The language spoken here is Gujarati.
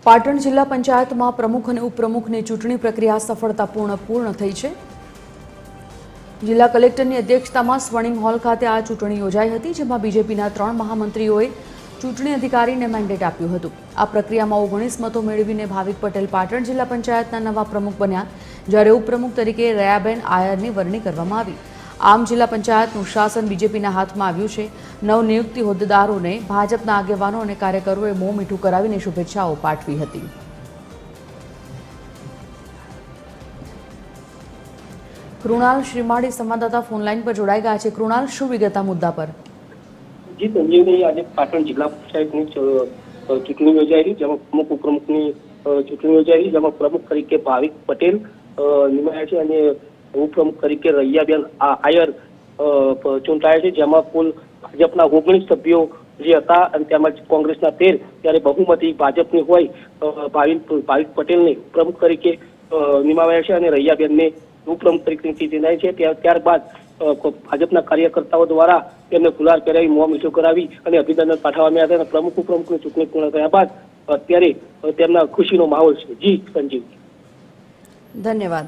પાટણ જિલ્લા પંચાયતમાં પ્રમુખ અને ઉપપ્રમુખની ચૂંટણી પ્રક્રિયા સફળતાપૂર્ણ પૂર્ણ થઈ છે। જિલ્લા કલેક્ટરની અધ્યક્ષતામાં સ્વર્ણિમ હોલ ખાતે આ ચૂંટણી યોજાઈ હતી, જેમાં બીજેપીના 3 મહામંત્રીઓએ ચૂંટણી અધિકારીને મેન્ડેટ આપ્યું હતું। આ પ્રક્રિયામાં 19 મતો મેળવીને ભાવિક પટેલ પાટણ જિલ્લા પંચાયતના નવા પ્રમુખ બન્યા, જ્યારે ઉપપ્રમુખ તરીકે રયાબેન આયરની વરણી કરવામાં આવી। આમ જિલ્લા પંચાયતનું શાસન બીજેપીના હાથમાં આવ્યું છે। નવનિયુક્ત હોદ્દેદારોને ભાજપના આગેવાનો અને કાર્યકરોએ મોં મીઠું કરાવીને શુભેચ્છાઓ પાઠવી હતી। કૃણાલ શ્રીમાળી સંવાદદાતા ફોનલાઈન પર જોડાઈ ગયા છે। કૃણાલ, શું વિગત આ મુદ્દા પર? જી સંજીવની, આજે પાટણ જિલ્લા પંચાયતની ચૂંટણી યોજાઈ, જેમાં પ્રમુખ ઉપપ્રમુખની ચૂંટણી યોજાઈ, જેમાં પ્રમુખ તરીકે ભાવિક પટેલ નિમાયા છે અને ઉપપ્રમુખ તરીકે રૈયાબેન આયર ચૂંટાયા છે, જેમાં કુલ ભાજપના 19 સભ્યો જે હતા અને તેમજ કોંગ્રેસના 13, ત્યારે બહુમતી ભાજપની હોય ભાવિક પટેલને પ્રમુખ તરીકે નિમાવ્યા છે અને રૈયાબેનને ઉપપ્રમુખ તરીકે ચૂંટાયા છે। ત્યારબાદ ભાજપના કાર્યકર્તાઓ દ્વારા તેમને ગુલાલ પહેરાવી મોં મીઠું કરાવી અને અભિનંદન પાઠવવામાં આવ્યા હતા। પ્રમુખ ઉપપ્રમુખની ચૂંટણી પૂર્ણ થયા બાદ અત્યારે તેમના ખુશીનો માહોલ છે। જી સંજીવ, ધન્યવાદ।